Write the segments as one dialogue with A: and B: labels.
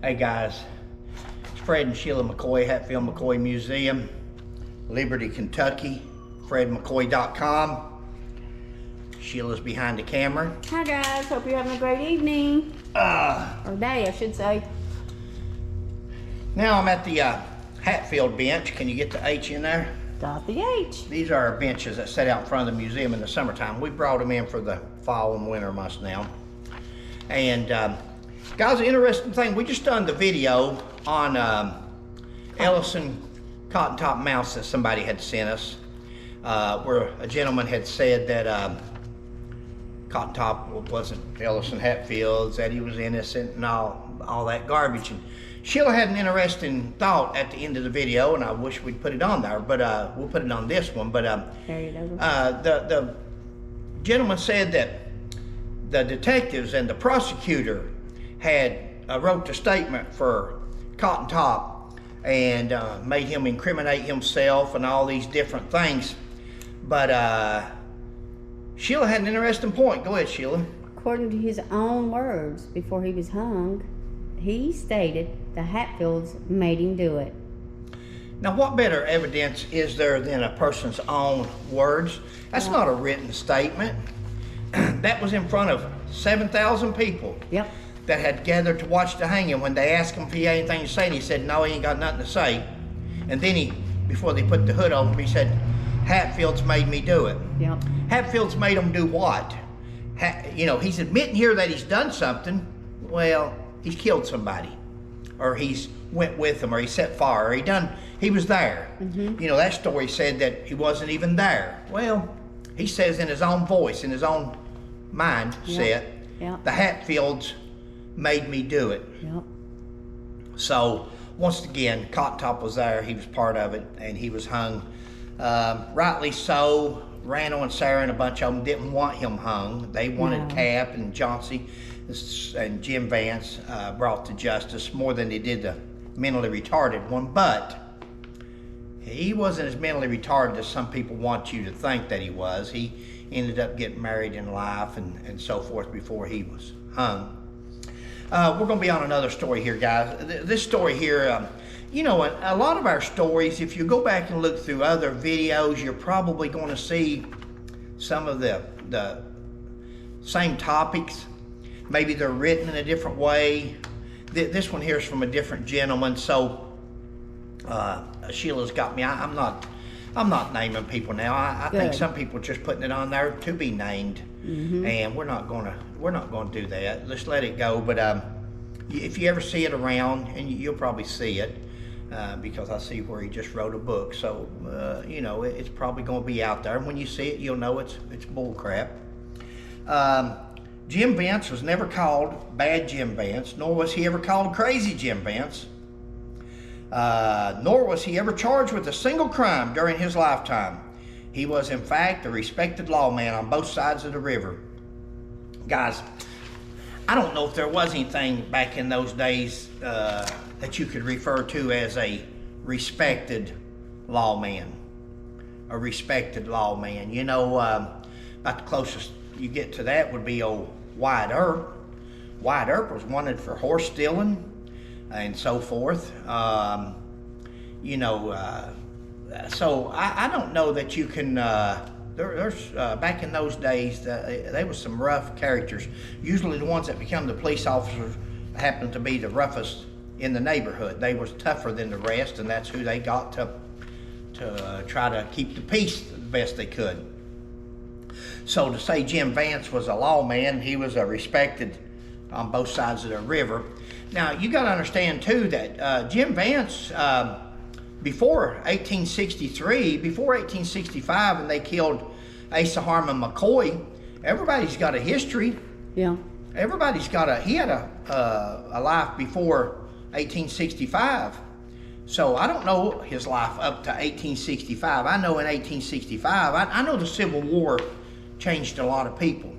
A: Hey guys, it's Fred and Sheila McCoy, Hatfield McCoy Museum, Liberty, Kentucky, fredmccoy.com. Sheila's behind the camera.
B: Hi guys, hope you're having a great evening. Or day, I should say.
A: Now I'm at the Hatfield bench. Can you get the H in there?
B: Got the H.
A: These are our benches that set out in front of the museum in the summertime. We brought them in for the fall and winter months now. And guys, an interesting thing, we just done the video on Ellison cotton top mouse that somebody had sent us, where a gentleman had said that cotton top wasn't Ellison Hatfield's, that he was innocent and all that garbage. And Sheila had an interesting thought at the end of the video, and I wish we'd put it on there, but we'll put it on this one. But the gentleman said that the detectives and the prosecutor had wrote the statement for Cotton Top and made him incriminate himself and all these different things. But Sheila had an interesting point. Go ahead, Sheila.
B: According to his own words, before he was hung, he stated the Hatfields made him do it.
A: Now, what better evidence is there than a person's own words? That's not a written statement. That was in front of 7,000 people.
B: Yep.
A: That had gathered to watch the hanging. When they asked him if he had anything to say, and he said, no, he ain't got nothing to say. And then before they put the hood on him, he said, Hatfield's made me do it.
B: Yep.
A: Hatfield's made him do what? He's admitting here that he's done something. Well, he's killed somebody, or he's went with them, or he set fire, or he was there.
B: Mm-hmm.
A: That story said that he wasn't even there. Well, he says in his own voice, in his own mindset, the Hatfields made me do it.
B: Yep.
A: So once again, Cotton Top was there. He was part of it, and he was hung. Rightly so. Randall and Sarah and a bunch of them didn't want him hung. They wanted Cap and Chauncey and Jim Vance brought to justice more than they did the mentally retarded one. But he wasn't as mentally retarded as some people want you to think that he was. He ended up getting married in life and so forth before he was hung. We're going to be on another story here, guys. This story here, a lot of our stories, if you go back and look through other videos, you're probably going to see some of the same topics. Maybe they're written in a different way. This one here is from a different gentleman. So Sheila's got me. I'm not naming people now. I think some people are just putting it on there to be named, and we're not going to do that. Let's let it go. But if you ever see it around, and you'll probably see it, because I see where he just wrote a book. So it's probably going to be out there. And when you see it, you'll know it's bull crap. Jim Vance was never called Bad Jim Vance, nor was he ever called Crazy Jim Vance. Nor was he ever charged with a single crime during his lifetime. He was, in fact, a respected lawman on both sides of the river. Guys, I don't know if there was anything back in those days that you could refer to as a respected lawman. A respected lawman. About the closest you get to that would be old Wyatt Earp. Wyatt Earp was wanted for horse stealing and so forth. So I don't know that you can, there's back in those days, there was some rough characters. Usually the ones that become the police officers happened to be the roughest in the neighborhood. They were tougher than the rest, and that's who they got to try to keep the peace the best they could. So to say Jim Vance was a lawman, he was a respected on both sides of the river. Now, you got to understand, too, that Jim Vance, before 1863, before 1865, and they killed Asa Harmon McCoy, everybody's got a history.
B: Yeah.
A: He had a life before 1865. So I don't know his life up to 1865. I know in 1865, I know the Civil War changed a lot of people.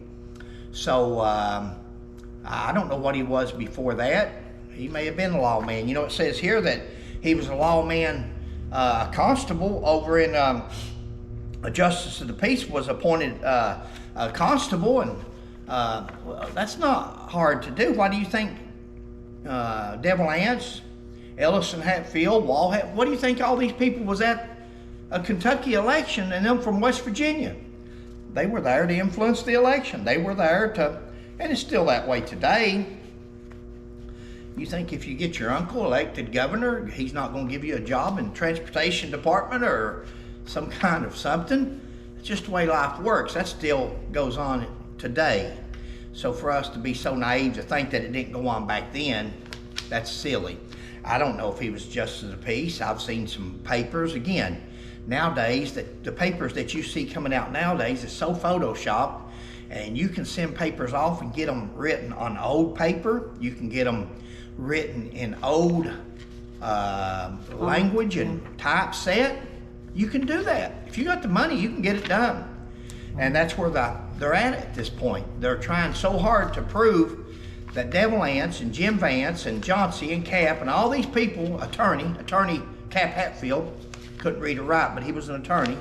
A: So I don't know what he was before that. He may have been a lawman. It says here that he was a lawman, a constable over in a justice of the peace was appointed a constable, and well, that's not hard to do. Why do you think Devil Anse, Ellison Hatfield, what do you think all these people was at a Kentucky election, and them from West Virginia? They were there to influence the election. They were there to, and it's still that way today. You think if you get your uncle elected governor, he's not going to give you a job in the transportation department or some kind of something? It's just the way life works. That still goes on today. So for us to be so naive to think that it didn't go on back then, that's silly. I don't know if he was justice of the peace. I've seen some papers. Again, nowadays, the papers that you see coming out nowadays is so photoshopped, and you can send papers off and get them written on old paper. You can get them written in old language and typeset. You can do that. If you got the money, you can get it done. And that's where they're at this point. They're trying so hard to prove that Devil Anse and Jim Vance and Johnsey and Cap and all these people, attorney Cap Hatfield, couldn't read or write, but he was an attorney.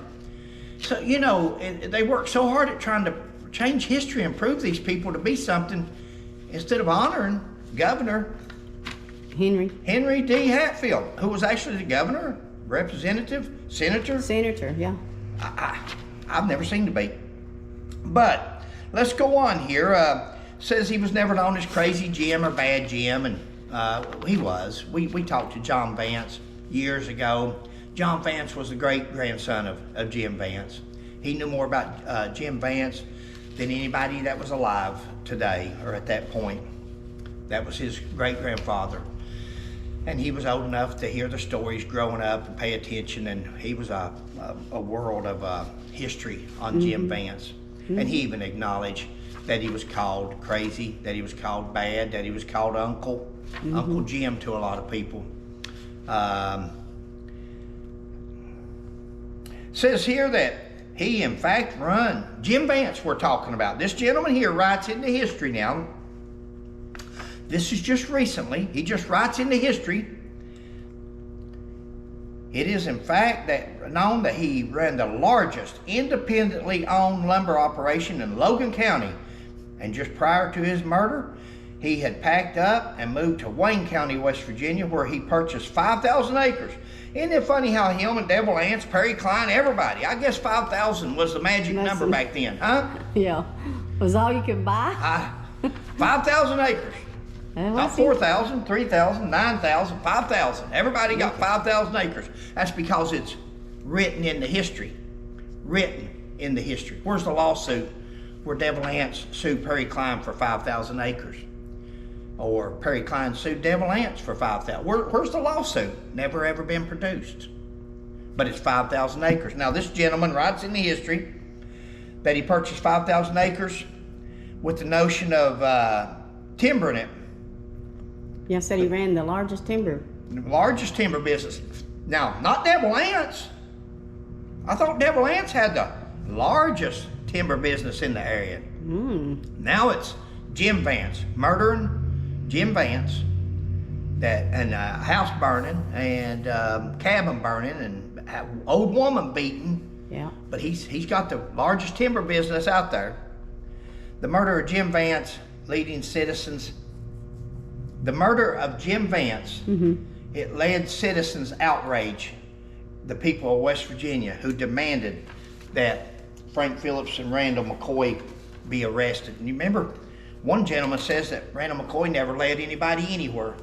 A: So, you know, they worked so hard at trying to change history and prove these people to be something instead of honoring Governor Henry D. Hatfield, who was actually the governor, representative, senator.
B: Senator, yeah.
A: I've never seen the debate. But let's go on here. Says he was never known as Crazy Jim or Bad Jim, and he was. We talked to John Vance years ago. John Vance was the great-grandson of Jim Vance. He knew more about Jim Vance than anybody that was alive today or at that point. That was his great-grandfather. And he was old enough to hear the stories growing up and pay attention, and he was a world of history on Jim Vance. And he even acknowledged that he was called crazy, that he was called bad, that he was called Uncle Jim to a lot of people. Says here that he in fact run, Jim Vance we're talking about. This gentleman here writes into history now. This is just recently. He just writes into history. It is in fact known that he ran the largest independently owned lumber operation in Logan County. And just prior to his murder, he had packed up and moved to Wayne County, West Virginia, where he purchased 5,000 acres. Isn't it funny how him and Devil Anse, Perry Klein, everybody, I guess 5,000 was the magic number back then, huh?
B: Yeah. Was all you could buy?
A: 5,000 acres. Not 4,000, 3,000, 9,000, 5,000. Everybody got 5,000 acres. That's because it's written in the history. Written in the history. Where's the lawsuit where Devil Anse sued Perry Klein for 5,000 acres? Or Perry Klein sued Devil Anse for 5,000. Where's the lawsuit? Never ever been produced. But it's 5,000 acres. Now this gentleman writes in the history that he purchased 5,000 acres with the notion of timbering it.
B: Yeah, said he ran the largest timber
A: business. Now, not Devil Anse. I thought Devil Anse had the largest timber business in the area. Now it's Jim Vance, murdering Jim Vance, and house burning and cabin burning and old woman beaten.
B: Yeah.
A: But he's got the largest timber business out there. The murder of Jim Vance, leading citizens. The murder of Jim Vance, it led citizens outrage, the people of West Virginia, who demanded that Frank Phillips and Randall McCoy be arrested. And you remember, one gentleman says that Randall McCoy never led anybody anywhere.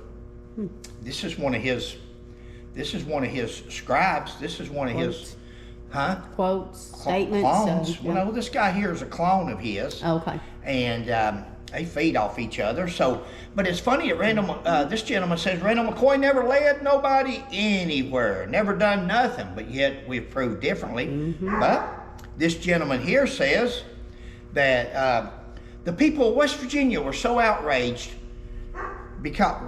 A: This is one of his scribes. This is one of his,
B: quotes, statements.
A: Clones. Well, no, this guy here is a clone of his.
B: Okay.
A: And they feed off each other. So, but it's funny that this gentleman says Randall McCoy never led nobody anywhere, never done nothing, but yet we've proved differently. But this gentleman here says that the people of West Virginia were so outraged because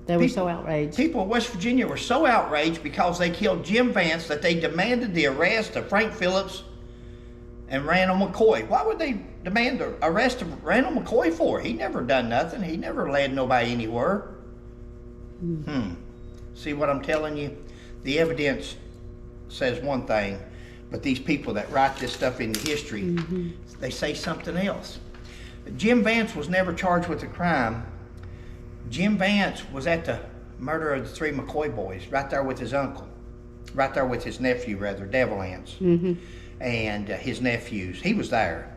B: They were so outraged.
A: People of West Virginia were so outraged because they killed Jim Vance that they demanded the arrest of Frank Phillips and Randall McCoy. Why would they demand the arrest of Randall McCoy for? He never done nothing. He never led nobody anywhere. See what I'm telling you? The evidence says one thing, but these people that write this stuff into history, they say something else. Jim Vance was never charged with a crime. Jim Vance was at the murder of the 3 McCoy boys, right there with his uncle, right there with his nephew, rather, Devil Vance, and his nephews. He was there.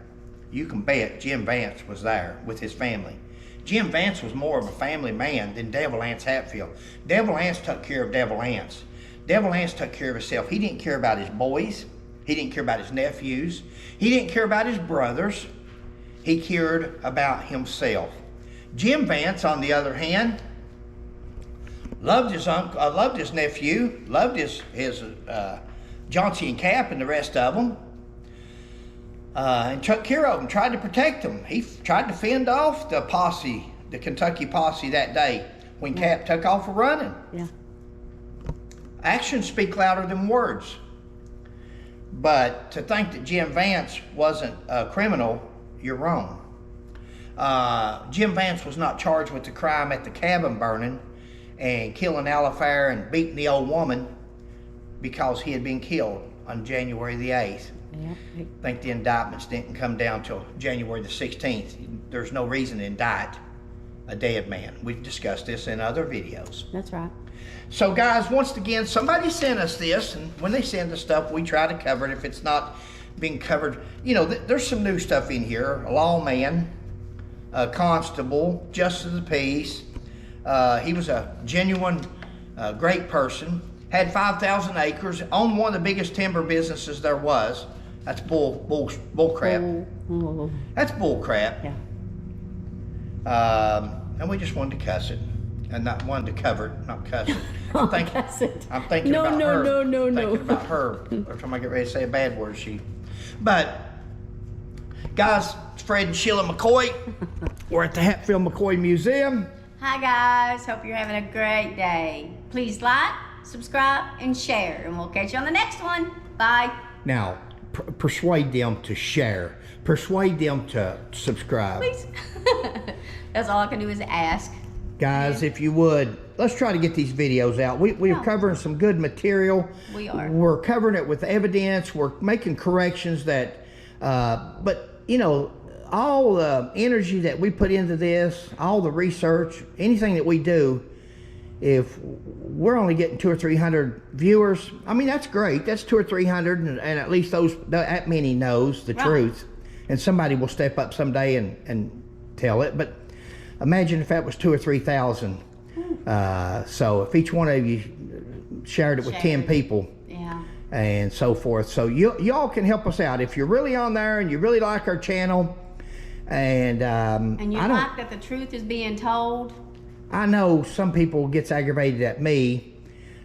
A: You can bet Jim Vance was there with his family. Jim Vance was more of a family man than Devil Vance Hatfield. Devil Vance took care of Devil Vance. Devil Vance took care of himself. He didn't care about his boys. He didn't care about his nephews. He didn't care about his brothers. He cared about himself. Jim Vance, on the other hand, loved his uncle, loved his nephew, loved his Johnsy and Cap and the rest of them, and took care of them, tried to protect them. He tried to fend off the posse, the Kentucky posse that day when Cap took off running.
B: Yeah.
A: Actions speak louder than words. But to think that Jim Vance wasn't a criminal, you're wrong. Jim Vance was not charged with the crime at the cabin burning and killing Alifair and beating the old woman because he had been killed on January the 8th.
B: Yeah.
A: I think the indictments didn't come down till January the 16th. There's no reason to indict a dead man. We've discussed this in other videos.
B: That's right.
A: So guys, once again, somebody sent us this, and when they send us stuff, we try to cover it. If it's not being covered, you know, there's some new stuff in here. A lawman, a constable, justice of the peace. He was a genuine, great person. Had 5,000 acres, owned one of the biggest timber businesses there was. That's bull crap.
B: Oh.
A: That's bull crap.
B: Yeah.
A: And we just wanted to cuss it, and not wanted to cover it, not cuss it. I'm thinking
B: Cuss it.
A: about her.
B: No.
A: Thinking about her. Every time I get ready to say a bad word, But guys, it's Fred and Sheila McCoy. We're at the Hatfield McCoy Museum.
B: Hi guys, hope you're having a great day. Please like, subscribe, and share, and we'll catch you on the next one. Bye.
A: Now, persuade them to share. Persuade them to subscribe.
B: Please. That's all I can do is ask.
A: Guys, if you would, let's try to get these videos out. We're covering some good material.
B: We are.
A: We're covering it with evidence. We're making corrections that, but you know, all the energy that we put into this, all the research, anything that we do, if we're only getting 200 or 300 viewers, I mean, that's great. That's 200 or 300, and at least that many knows the truth. And somebody will step up someday and tell it. But imagine if that was 2,000 or 3,000. So if each one of you shared it with 10 people, and so forth. So y'all can help us out if you're really on there and you really like our channel, and
B: you like that the truth is being told.
A: I know some people gets aggravated at me,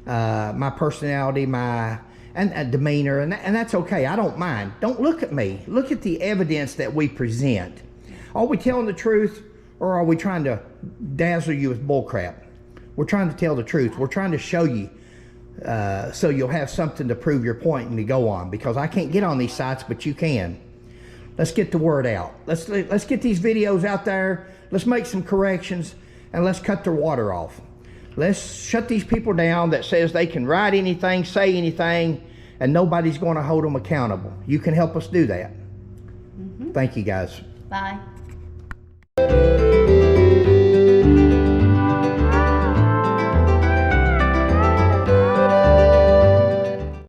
A: my personality, and demeanor, and that's okay. I don't mind. Don't look at me. Look at the evidence that we present. Are we telling the truth, or are we trying to dazzle you with bullcrap? We're trying to tell the truth. We're trying to show you so you'll have something to prove your point and to go on, because I can't get on these sites, but you can. Let's get the word out. Let's get these videos out there. Let's make some corrections, and let's cut their water off. Let's shut these people down that says they can write anything, say anything, and nobody's going to hold them accountable. You can help us do that. Thank you, guys.
B: Bye.